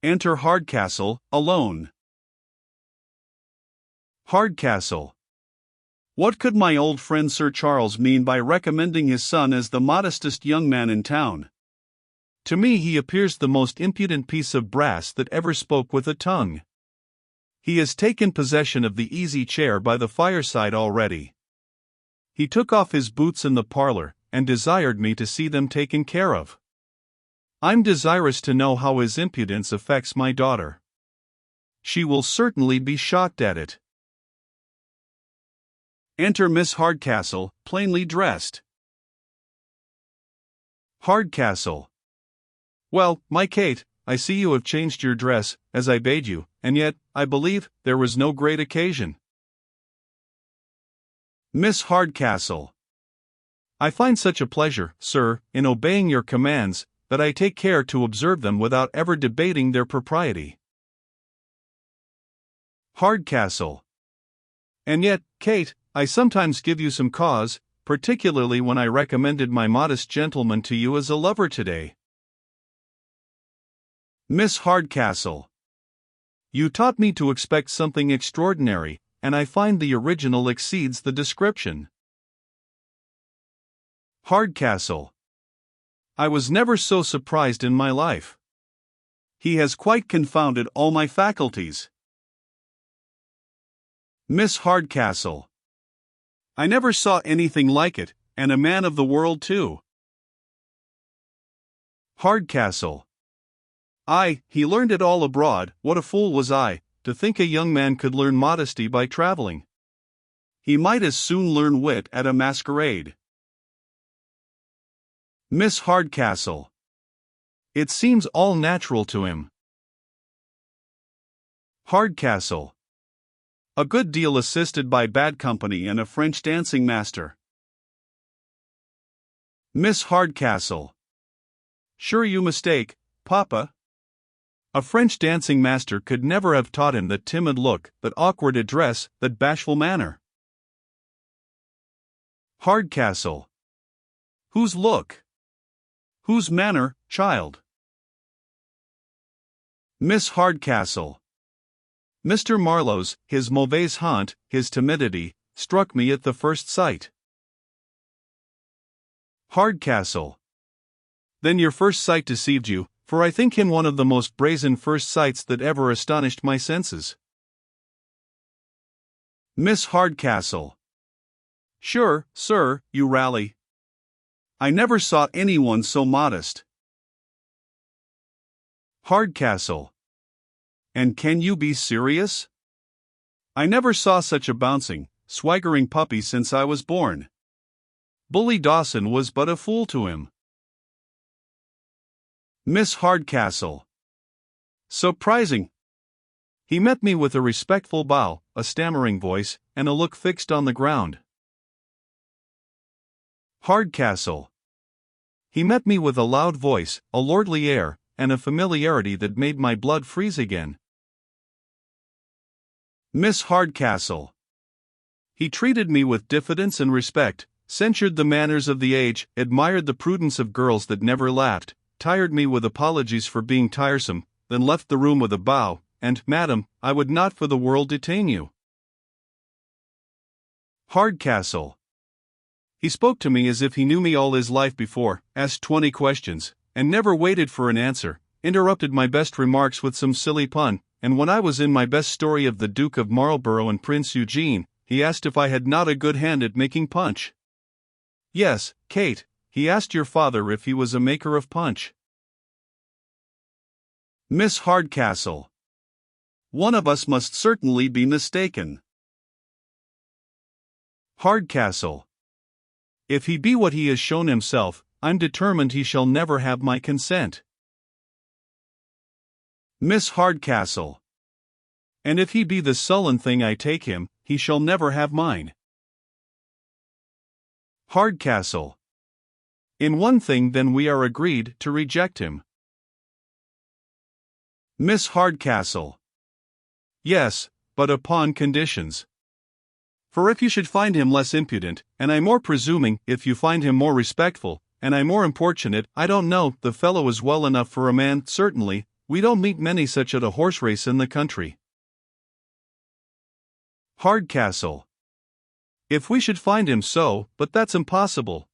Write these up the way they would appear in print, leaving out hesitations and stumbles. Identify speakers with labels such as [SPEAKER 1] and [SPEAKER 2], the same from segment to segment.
[SPEAKER 1] Enter Hardcastle, alone. Hardcastle. What could my old friend Sir Charles mean by recommending his son as the modestest young man in town? To me he appears the most impudent piece of brass that ever spoke with a tongue. He has taken possession of the easy chair by the fireside already. He took off his boots in the parlor, and desired me to see them taken care of. I'm desirous to know how his impudence affects my daughter. She will certainly be shocked at it. Enter Miss Hardcastle, plainly dressed. Hardcastle. Well, my Kate, I see you have changed your dress, as I bade you, and yet, I believe, there was no great occasion. Miss Hardcastle. I find such a pleasure, sir, in obeying your commands, that I take care to observe them without ever debating their propriety. Hardcastle. And yet, Kate, I sometimes give you some cause, particularly when I recommended my modest gentleman to you as a lover today. Miss Hardcastle. You taught me to expect something extraordinary, and I find the original exceeds the description. Hardcastle. I was never so surprised in my life. He has quite confounded all my faculties. Miss Hardcastle. I never saw anything like it, and a man of the world too. Hardcastle. Aye, he learned it all abroad. What a fool was I, to think a young man could learn modesty by traveling. He might as soon learn wit at a masquerade. Miss Hardcastle. It seems all natural to him. Hardcastle. A good deal assisted by bad company and a French dancing master. Miss Hardcastle. Sure you mistake, Papa. A French dancing master could never have taught him that timid look, that awkward address, that bashful manner. Hardcastle. Whose look? Whose manner, child? Miss Hardcastle. Mr. Marlowe's, his mauvaise honte, his timidity, struck me at the first sight. Hardcastle. Then your first sight deceived you, for I think him one of the most brazen first sights that ever astonished my senses. Miss Hardcastle. Sure, sir, you rally. I never saw anyone so modest. Hardcastle. And can you be serious? I never saw such a bouncing, swaggering puppy since I was born. Bully Dawson was but a fool to him. Miss Hardcastle. Surprising. He met me with a respectful bow, a stammering voice, and a look fixed on the ground. Hardcastle. He met me with a loud voice, a lordly air, and a familiarity that made my blood freeze again. Miss Hardcastle. He treated me with diffidence and respect, censured the manners of the age, admired the prudence of girls that never laughed, tired me with apologies for being tiresome, then left the room with a bow, and, madam, I would not for the world detain you. Hardcastle. He spoke to me as if he knew me all his life before, asked 20 questions, and never waited for an answer, interrupted my best remarks with some silly pun, and when I was in my best story of the Duke of Marlborough and Prince Eugene, he asked if I had not a good hand at making punch. Yes, Kate, he asked your father if he was a maker of punch. Miss Hardcastle. One of us must certainly be mistaken. Hardcastle. If he be what he has shown himself, I'm determined he shall never have my consent. Miss Hardcastle. And if he be the sullen thing I take him, he shall never have mine. Hardcastle. In one thing then we are agreed to reject him. Miss Hardcastle. Yes, but upon conditions. For if you should find him less impudent, and I more presuming, if you find him more respectful, and I more importunate, I don't know, the fellow is well enough for a man, certainly, We don't meet many such at a horse race in the country. Hardcastle. If we should find him so, but that's impossible.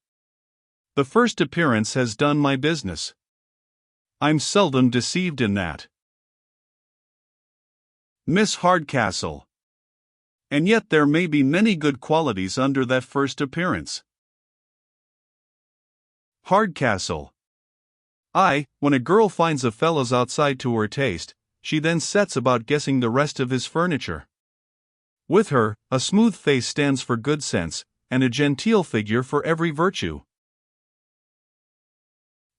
[SPEAKER 1] The first appearance has done my business. I'm seldom deceived in that. Miss Hardcastle. And yet there may be many good qualities under that first appearance. Hardcastle. Aye, when a girl finds a fellow's outside to her taste, she then sets about guessing the rest of his furniture. With her, a smooth face stands for good sense, and a genteel figure for every virtue.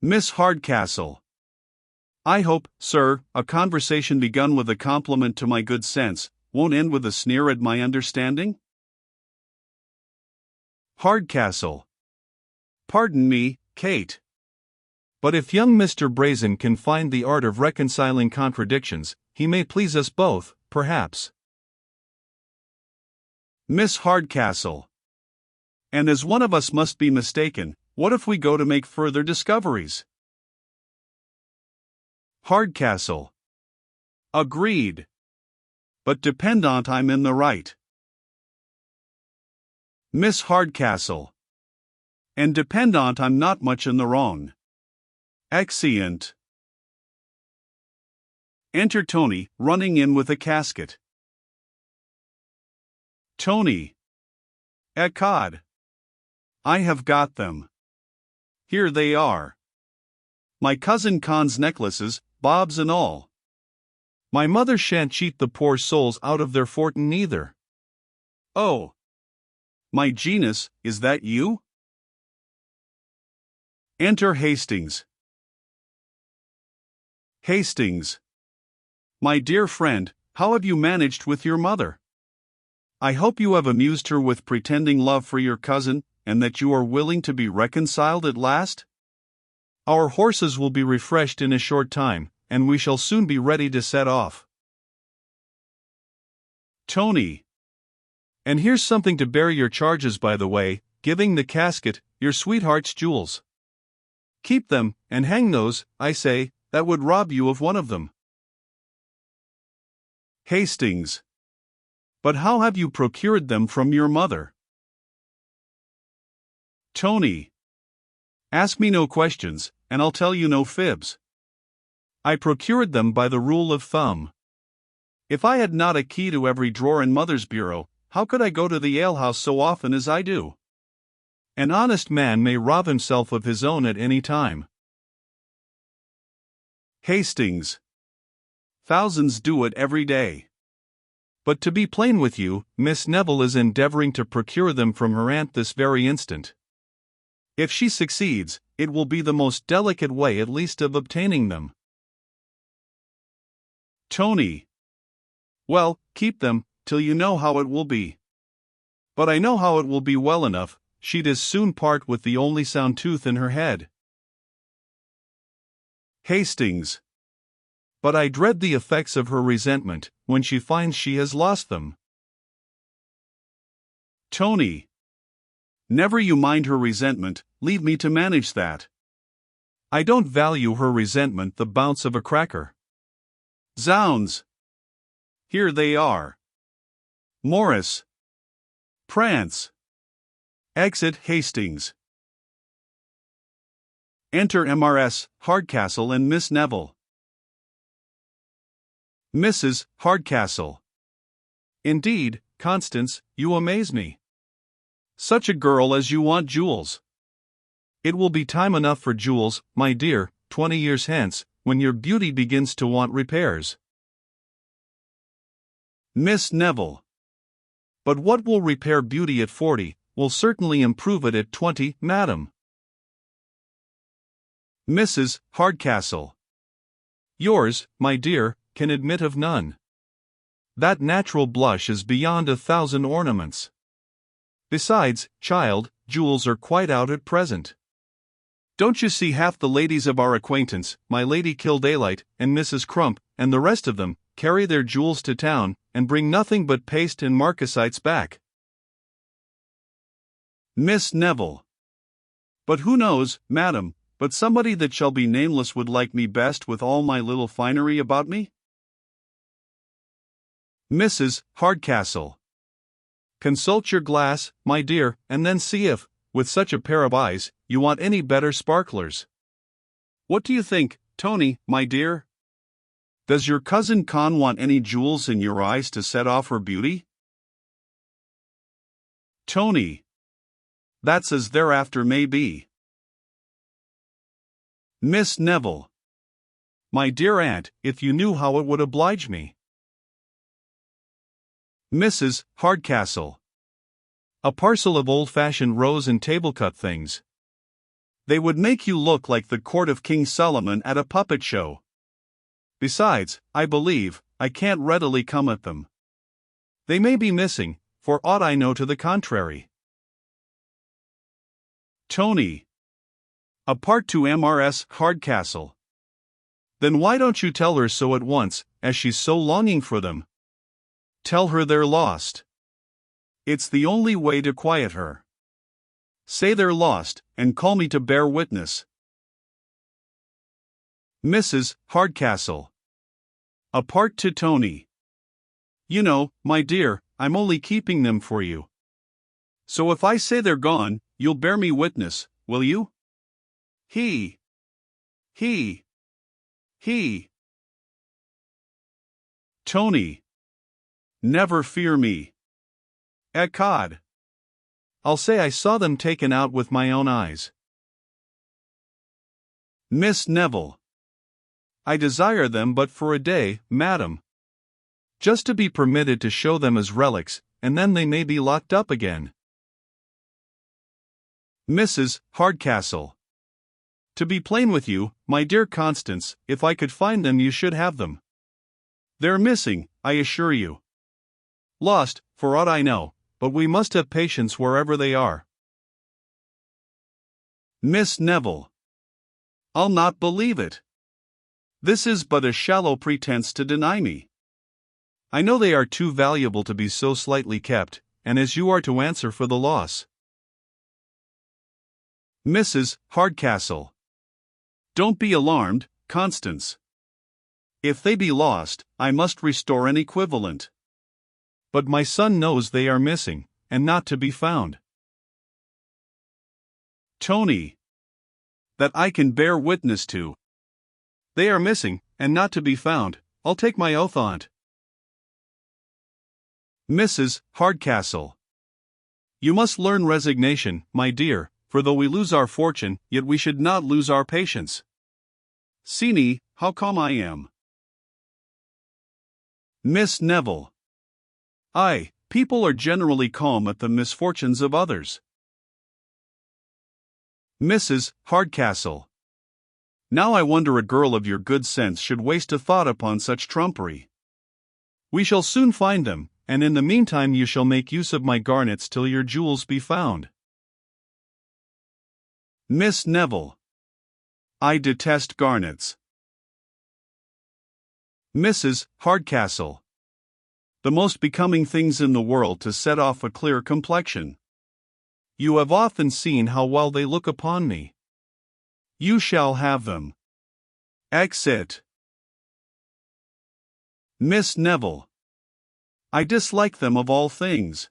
[SPEAKER 1] Miss Hardcastle. I hope, sir, a conversation begun with a compliment to my good sense won't end with a sneer at my understanding? Hardcastle. Pardon me, Kate. But if young Mr. Brazen can find the art of reconciling contradictions, he may please us both, perhaps. Miss Hardcastle. And as one of us must be mistaken, what if we go to make further discoveries? Hardcastle. Agreed. But dependent I'm in the right. Miss Hardcastle. And dependent I'm not much in the wrong. Exeunt. Enter Tony, running in with a casket. Tony. Ecod. I have got them. Here they are. My cousin Con's necklaces, bobs and all. My mother shan't cheat the poor souls out of their fortin neither. Oh. My genus, is that you? Enter Hastings. Hastings. My dear friend, how have you managed with your mother? I hope you have amused her with pretending love for your cousin, and that you are willing to be reconciled at last? Our horses will be refreshed in a short time, and we shall soon be ready to set off. Tony. And here's something to bear your charges, by the way, giving the casket, your sweetheart's jewels. Keep them, and hang those, I say, that would rob you of one of them. Hastings. But how have you procured them from your mother? Tony. Ask me no questions, and I'll tell you no fibs. I procured them by the rule of thumb. If I had not a key to every drawer in mother's bureau, how could I go to the alehouse so often as I do? An honest man may rob himself of his own at any time. Hastings. Thousands do it every day. But to be plain with you, Miss Neville is endeavoring to procure them from her aunt this very instant. If she succeeds, it will be the most delicate way at least of obtaining them. Tony. Well, keep them, till you know how it will be. But I know how it will be well enough, she'd as soon part with the only sound tooth in her head. Hastings. But I dread the effects of her resentment, when she finds she has lost them. Tony. Never you mind her resentment, leave me to manage that. I don't value her resentment the bounce of a cracker. Zounds! Here they are. Morris. Prance. Exit Hastings. Enter MRS, Hardcastle and Miss Neville. Mrs. Hardcastle. Indeed, Constance, you amaze me. Such a girl as you want jewels. It will be time enough for jewels, my dear, 20 years hence, when your beauty begins to want repairs. Miss Neville. But what will repair beauty at 40, will certainly improve it at 20, madam. Mrs. Hardcastle. Yours, my dear, can admit of none. That natural blush is beyond 1,000 ornaments. Besides, child, jewels are quite out at present. Don't you see half the ladies of our acquaintance, my Lady Kildaylight, and Mrs. Crump, and the rest of them, carry their jewels to town, and bring nothing but paste and marcasites back? Miss Neville. But who knows, madam, but somebody that shall be nameless would like me best with all my little finery about me? Mrs. Hardcastle. Consult your glass, my dear, and then see if, with such a pair of eyes, you want any better sparklers. What do you think, Tony, my dear? Does your cousin Con want any jewels in your eyes to set off her beauty? Tony. That's as thereafter may be. Miss Neville. My dear aunt, if you knew how it would oblige me. Mrs. Hardcastle. A parcel of old-fashioned rose and table-cut things. They would make you look like the court of King Solomon at a puppet show. Besides, I believe, I can't readily come at them. They may be missing, for aught I know to the contrary. Tony. Apart to Mrs. Hardcastle. Then why don't you tell her so at once, as she's so longing for them? Tell her they're lost. It's the only way to quiet her. Say they're lost, and call me to bear witness. Mrs. Hardcastle. Apart to Tony. You know, my dear, I'm only keeping them for you. So if I say they're gone, you'll bear me witness, will you? He. Tony. Never fear me. Ecod. I'll say I saw them taken out with my own eyes. Miss Neville. I desire them but for a day, madam. Just to be permitted to show them as relics, and then they may be locked up again. Mrs. Hardcastle. To be plain with you, my dear Constance, if I could find them you should have them. They're missing, I assure you. Lost, for aught I know, but we must have patience wherever they are. Miss Neville. I'll not believe it. This is but a shallow pretense to deny me. I know they are too valuable to be so slightly kept, and as you are to answer for the loss. Mrs. Hardcastle. Don't be alarmed, Constance. If they be lost, I must restore an equivalent. But my son knows they are missing, and not to be found. Tony. That I can bear witness to. They are missing, and not to be found, I'll take my oath on't. Mrs. Hardcastle. You must learn resignation, my dear, for though we lose our fortune, yet we should not lose our patience. See how calm I am. Miss Neville. Aye, people are generally calm at the misfortunes of others. Mrs. Hardcastle. Now I wonder a girl of your good sense should waste a thought upon such trumpery. We shall soon find them, and in the meantime you shall make use of my garnets till your jewels be found. Miss Neville. I detest garnets. Mrs. Hardcastle. The most becoming things in the world to set off a clear complexion. You have often seen how well they look upon me. You shall have them. Exit. Miss Neville. I dislike them of all things.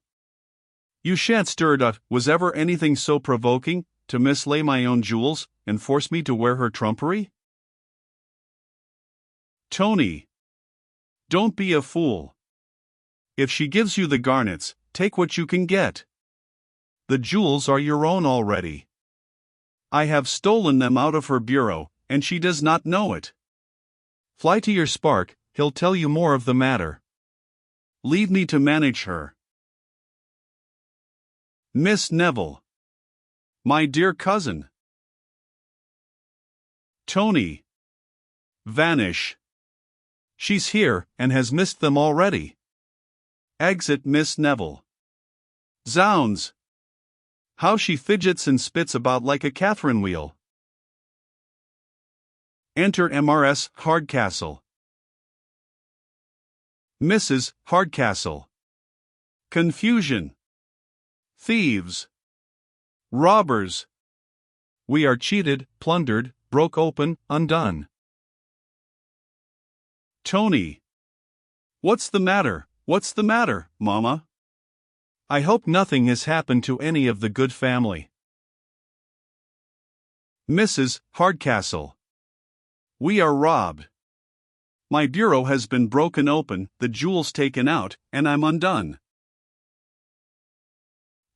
[SPEAKER 1] You shan't stir it. Was ever anything so provoking, to mislay my own jewels, and force me to wear her trumpery? Tony. Don't be a fool. If she gives you the garnets, take what you can get. The jewels are your own already. I have stolen them out of her bureau, and she does not know it. Fly to your spark, he'll tell you more of the matter. Leave me to manage her. Miss Neville. My dear cousin. Tony. Vanish. She's here, and has missed them already. Exit Miss Neville. Zounds! How she fidgets and spits about like a Catherine wheel. Enter Mrs. Hardcastle. Mrs. Hardcastle. Confusion. Thieves. Robbers. We are cheated, plundered, broke open, undone. Tony. What's the matter? What's the matter, Mama? I hope nothing has happened to any of the good family. Mrs. Hardcastle. We are robbed. My bureau has been broken open, the jewels taken out, and I'm undone.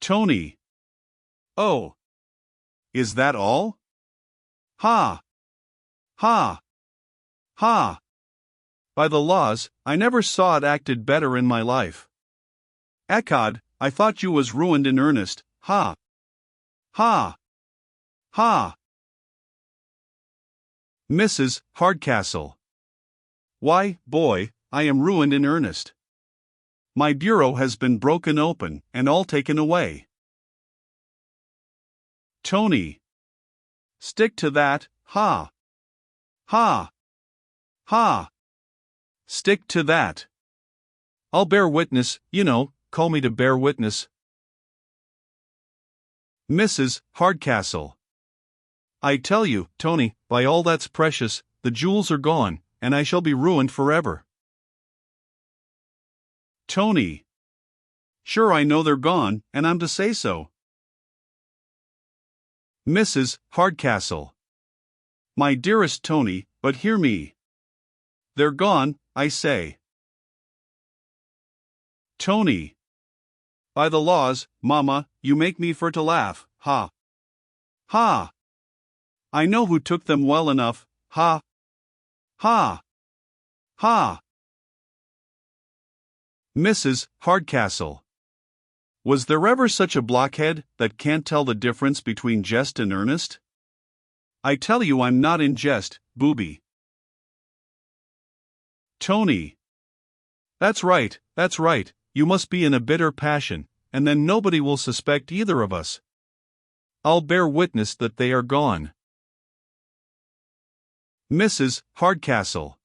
[SPEAKER 1] Tony. Oh. Is that all? Ha! Ha! Ha! By the laws, I never saw it acted better in my life. Ecod, I thought you was ruined in earnest, ha! Ha! Ha! Mrs. Hardcastle. Why, boy, I am ruined in earnest. My bureau has been broken open, and all taken away. Tony. Stick to that, ha! Ha! Ha! Stick to that. I'll bear witness, call me to bear witness. Mrs. Hardcastle. I tell you, Tony, by all that's precious, the jewels are gone, and I shall be ruined forever. Tony. Sure, I know they're gone, and I'm to say so. Mrs. Hardcastle. My dearest Tony, but hear me. They're gone, I say. Tony. By the laws, Mama, you make me for to laugh, ha! Ha! I know who took them well enough, ha! Ha! Ha! Mrs. Hardcastle. Was there ever such a blockhead that can't tell the difference between jest and earnest? I tell you I'm not in jest, booby. Tony. That's right, you must be in a bitter passion, and then nobody will suspect either of us. I'll bear witness that they are gone. Mrs. Hardcastle.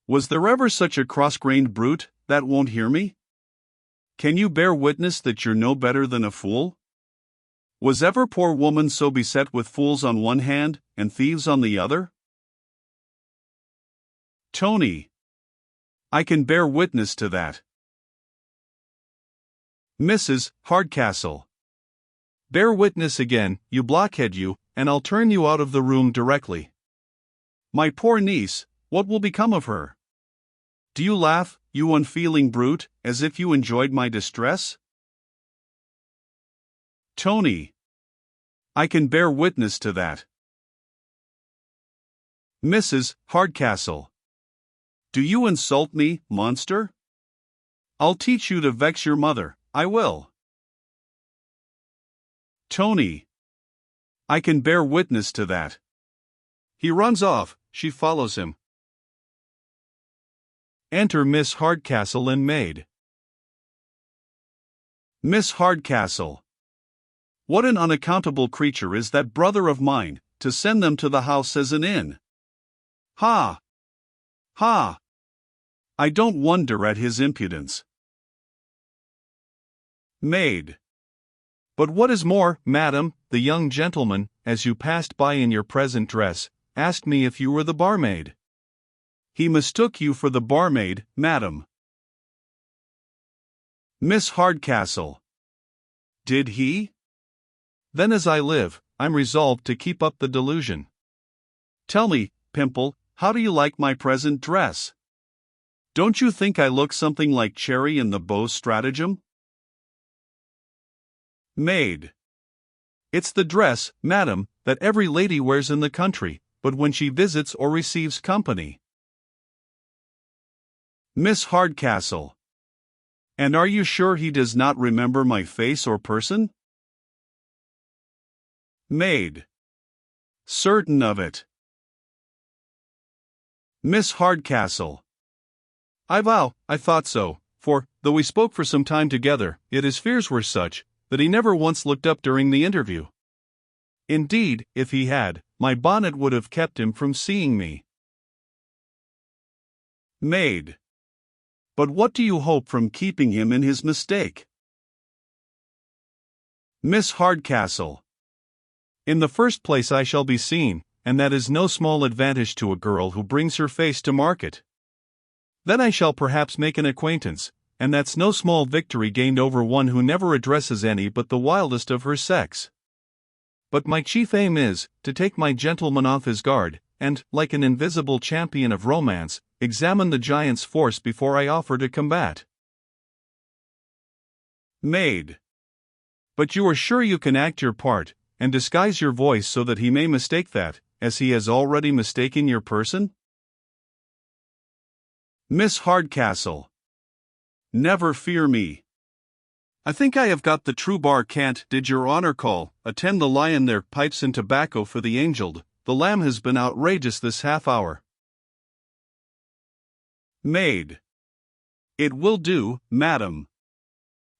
[SPEAKER 1] Was there ever such a cross-grained brute that won't hear me? Can you bear witness that you're no better than a fool? Was ever poor woman so beset with fools on one hand and thieves on the other? Tony. I can bear witness to that. Mrs. Hardcastle. Bear witness again, you blockhead you, and I'll turn you out of the room directly. My poor niece, what will become of her? Do you laugh, you unfeeling brute, as if you enjoyed my distress? Tony. I can bear witness to that. Mrs. Hardcastle. Do you insult me, monster? I'll teach you to vex your mother, I will. Tony. I can bear witness to that. He runs off, she follows him. Enter Miss Hardcastle and maid. Miss Hardcastle. What an unaccountable creature is that brother of mine, to send them to the house as an inn. Ha! Ha! I don't wonder at his impudence. Maid. But what is more, madam, the young gentleman, as you passed by in your present dress, asked me if you were the barmaid. He mistook you for the barmaid, madam. Miss Hardcastle. Did he? Then as I live, I'm resolved to keep up the delusion. Tell me, Pimple, how do you like my present dress? Don't you think I look something like Cherry in the Beaux' Stratagem? Maid. It's the dress, madam, that every lady wears in the country, but when she visits or receives company. Miss Hardcastle. And are you sure he does not remember my face or person? Maid. Certain of it. Miss Hardcastle. I vow, I thought so, for, though we spoke for some time together, yet his fears were such, that he never once looked up during the interview. Indeed, if he had, my bonnet would have kept him from seeing me. Maid. But what do you hope from keeping him in his mistake? Miss Hardcastle. In the first place, I shall be seen, and that is no small advantage to a girl who brings her face to market. Then I shall perhaps make an acquaintance, and that's no small victory gained over one who never addresses any but the wildest of her sex. But my chief aim is, to take my gentleman off his guard, and, like an invisible champion of romance, examine the giant's force before I offer to combat. Maid. But you are sure you can act your part, and disguise your voice so that he may mistake that, as he has already mistaken your person? Miss Hardcastle. Never fear me. I think I have got the true bar. Can't, did your honor call, attend the lion there, pipes and tobacco for the angelled, the lamb has been outrageous this half hour. Maid. It will do, madam.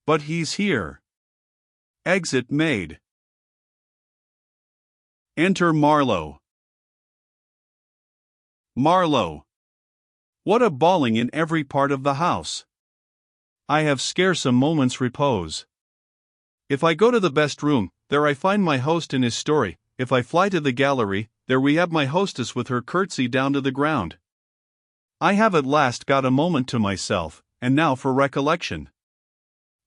[SPEAKER 1] But he's here. Exit maid. Enter Marlowe. Marlowe. What a bawling in every part of the house. I have scarce a moment's repose. If I go to the best room, there I find my host in his story. If I fly to the gallery, there we have my hostess with her curtsy down to the ground. I have at last got a moment to myself, and now for recollection.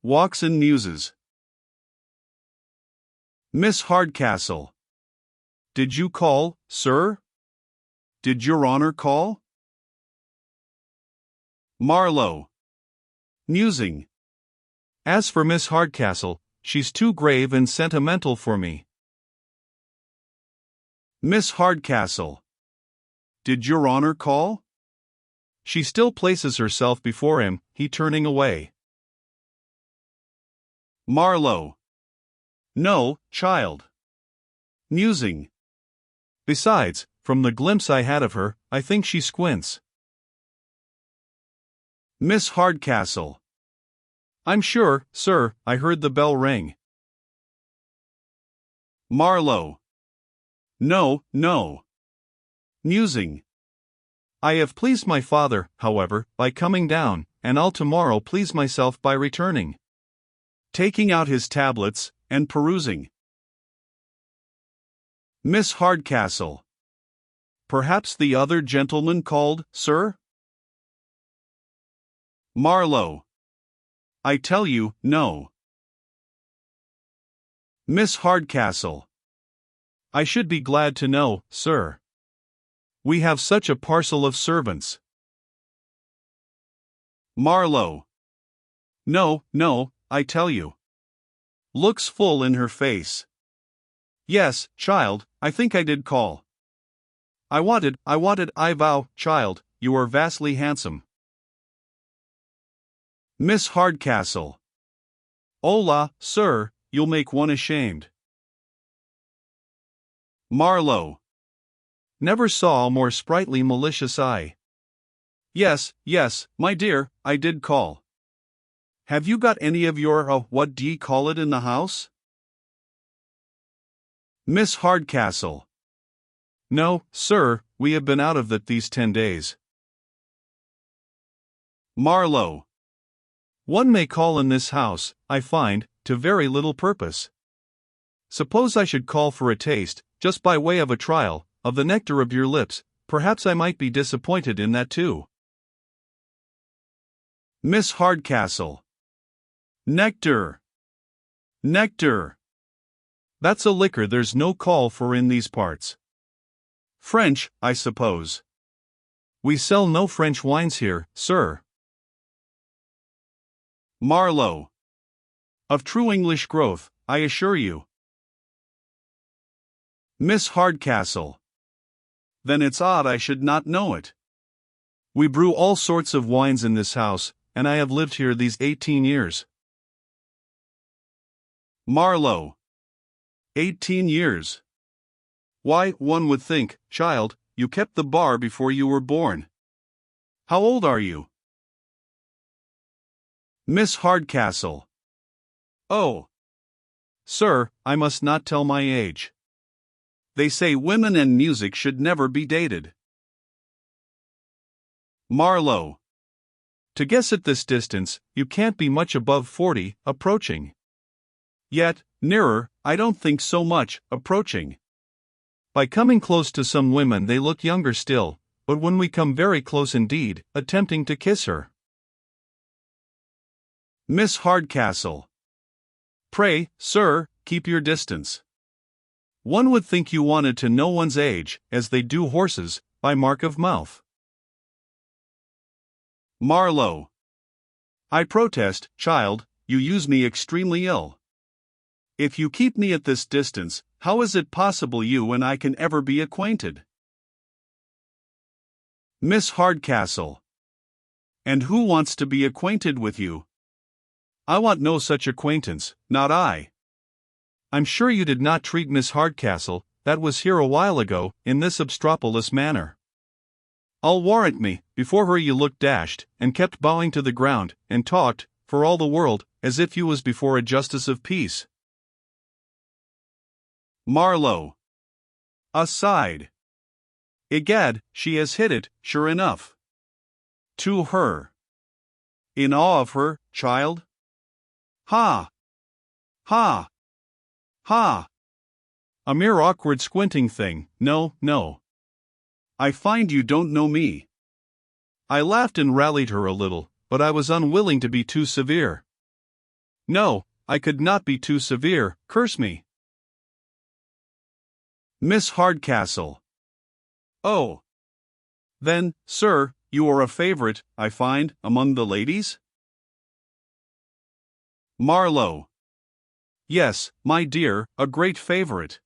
[SPEAKER 1] Walks and muses. Miss Hardcastle. Did you call, sir? Did your honor call? Marlowe. Musing. As for Miss Hardcastle, she's too grave and sentimental for me. Miss Hardcastle. Did your honor call? She still places herself before him, he turning away. Marlowe. No, child. Musing. Besides, from the glimpse I had of her, I think she squints. Miss Hardcastle. I'm sure, sir, I heard the bell ring. Marlowe. No, no. Musing. I have pleased my father, however, by coming down, and I'll tomorrow please myself by returning. Taking out his tablets, and perusing. Miss Hardcastle. Perhaps the other gentleman called, sir? Marlowe. I tell you, no. Miss Hardcastle. I should be glad to know, sir. We have such a parcel of servants. Marlowe. No, no, I tell you. Looks full in her face. Yes, child, I think I did call. I wanted, I vow, child, you are vastly handsome. Miss Hardcastle. Hola, sir, you'll make one ashamed. Marlowe. Never saw a more sprightly malicious eye. Yes, yes, my dear, I did call. Have you got any of your, what d'ye call it in the house? Miss Hardcastle. No, sir, we have been out of it these 10 days. Marlowe. One may call in this house, I find, to very little purpose. Suppose I should call for a taste, just by way of a trial, of the nectar of your lips, perhaps I might be disappointed in that too. Miss Hardcastle. Nectar. Nectar. That's a liquor there's no call for in these parts. French, I suppose. We sell no French wines here, sir. Marlowe. Of true English growth, I assure you. Miss Hardcastle. Then it's odd I should not know it. We brew all sorts of wines in this house, and I have lived here these 18 years. Marlowe. 18 years. Why, one would think, child, you kept the bar before you were born. How old are you? Miss Hardcastle. Oh. Sir, I must not tell my age. They say women and music should never be dated. Marlowe. To guess at this distance, you can't be much above 40, approaching. Yet, nearer, I don't think so much, approaching. By coming close to some women they look younger still, but when we come very close indeed, attempting to kiss her. Miss Hardcastle. Pray, sir, keep your distance. One would think you wanted to know one's age, as they do horses, by mark of mouth. Marlowe. I protest, child, you use me extremely ill. If you keep me at this distance, how is it possible you and I can ever be acquainted? Miss Hardcastle. And who wants to be acquainted with you? I want no such acquaintance, not I. I'm sure you did not treat Miss Hardcastle, that was here a while ago, in this obstropolous manner. I'll warrant me, before her you looked dashed, and kept bowing to the ground, and talked, for all the world, as if you was before a justice of peace. Marlowe. Aside. Egad, she has hit it, sure enough. To her. In awe of her, child? Ha! Ha! Ha! A mere awkward squinting thing, no, no. I find you don't know me. I laughed and rallied her a little, but I was unwilling to be too severe. No, I could not be too severe, curse me. Miss Hardcastle. Oh. Then, sir, you are a favorite, I find, among the ladies? Marlowe. Yes, my dear, a great favorite.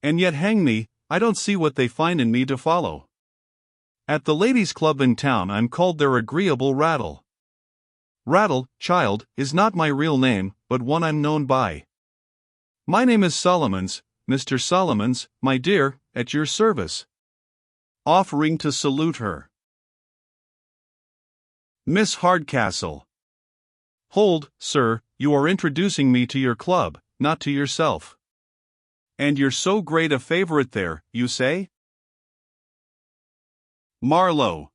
[SPEAKER 1] And yet hang me, I don't see what they find in me to follow. At the ladies' club in town I'm called their agreeable Rattle. Rattle, child, is not my real name, but one I'm known by. My name is Solomons, Mr. Solomons, my dear, at your service. Offering to salute her. Miss Hardcastle. Hold, sir, you are introducing me to your club, not to yourself. And you're so great a favorite there, you say? Marlowe.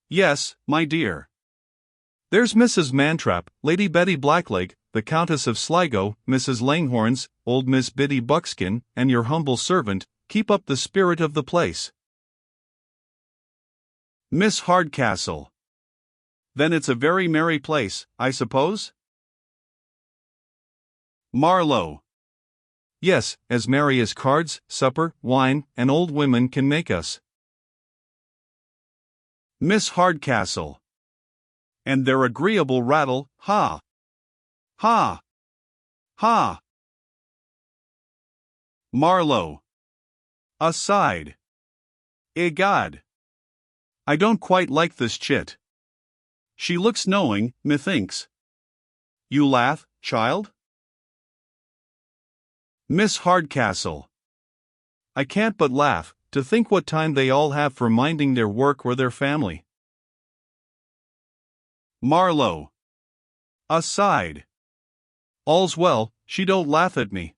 [SPEAKER 1] Yes, my dear. There's Mrs. Mantrap, Lady Betty Blackleg, the Countess of Sligo, Mrs. Langhorns, old Miss Biddy Buckskin, and your humble servant. Keep up the spirit of the place. Miss Hardcastle. Then it's a very merry place, I suppose? Marlowe. Yes, as merry as cards, supper, wine, and old women can make us. Miss Hardcastle. And their agreeable rattle, ha! Ha! Ha! Marlowe. Aside. Egad. I don't quite like this chit. She looks knowing, methinks. You laugh, child? Miss Hardcastle. I can't but laugh, to think what time they all have for minding their work or their family. Marlowe. Aside. All's well, she don't laugh at me.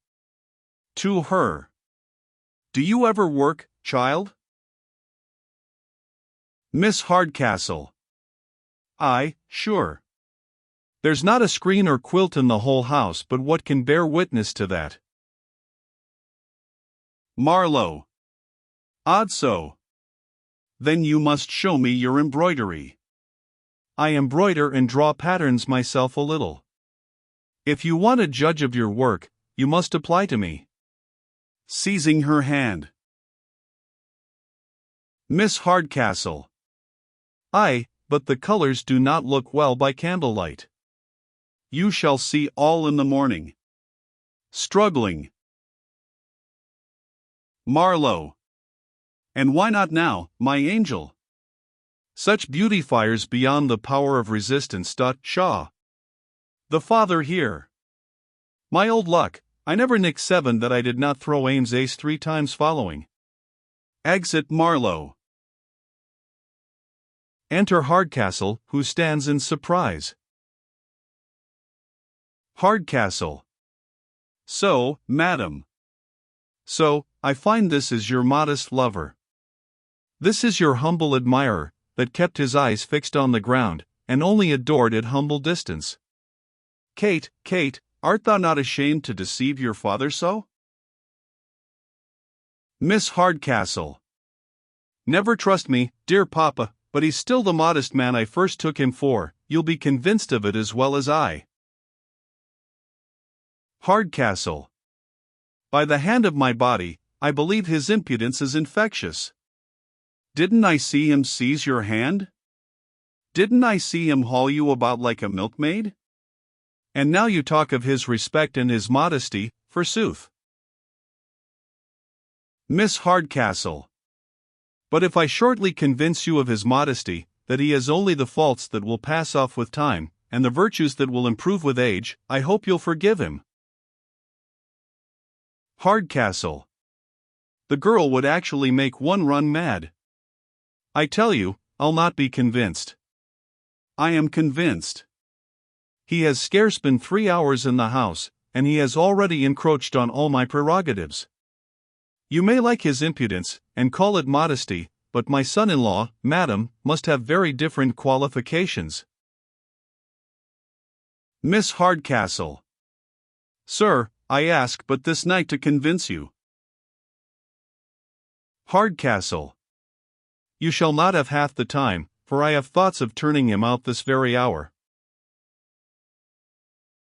[SPEAKER 1] To her. Do you ever work, child? Miss Hardcastle. Aye, sure. There's not a screen or quilt in the whole house but what can bear witness to that. Marlowe. Odd so. Then you must show me your embroidery. I embroider and draw patterns myself a little. If you want a judge of your work, you must apply to me. Seizing her hand. Miss Hardcastle. Aye, but the colors do not look well by candlelight. You shall see all in the morning. Struggling. Marlowe. And why not now, my angel? Such beautifiers beyond the power of resistance. Shaw. The father here. My old luck, I never nicked 7 that I did not throw Ames ace 3 times following. Exit Marlowe. Enter Hardcastle, who stands in surprise. Hardcastle. So, madam. So, I find this is your modest lover. This is your humble admirer, that kept his eyes fixed on the ground, and only adored at humble distance. Kate, art thou not ashamed to deceive your father so? Miss Hardcastle. Never trust me, dear papa, but he's still the modest man I first took him for, you'll be convinced of it as well as I. Hardcastle. By the hand of my body, I believe his impudence is infectious. Didn't I see him seize your hand? Didn't I see him haul you about like a milkmaid? And now you talk of his respect and his modesty, forsooth. Miss Hardcastle. But if I shortly convince you of his modesty, that he has only the faults that will pass off with time, and the virtues that will improve with age, I hope you'll forgive him. Hardcastle. The girl would actually make one run mad. I tell you, I'll not be convinced. I am convinced. He has scarce been 3 hours in the house, and he has already encroached on all my prerogatives. You may like his impudence, and call it modesty, but my son-in-law, madam, must have very different qualifications. Miss Hardcastle. Sir, I ask but this night to convince you. Hardcastle. You shall not have half the time, for I have thoughts of turning him out this very hour.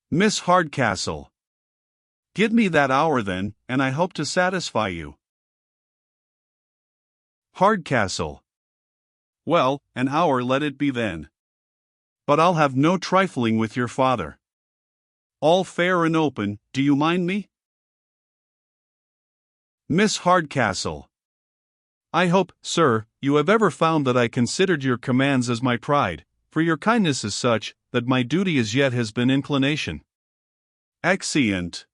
[SPEAKER 1] Miss Hardcastle. Give me that hour then, and I hope to satisfy you. Hardcastle. Well, an hour let it be then. But I'll have no trifling with your father. All fair and open, do you mind me? Miss Hardcastle. I hope, sir, you have ever found that I considered your commands as my pride, for your kindness is such, that my duty as yet has been inclination. Exeunt.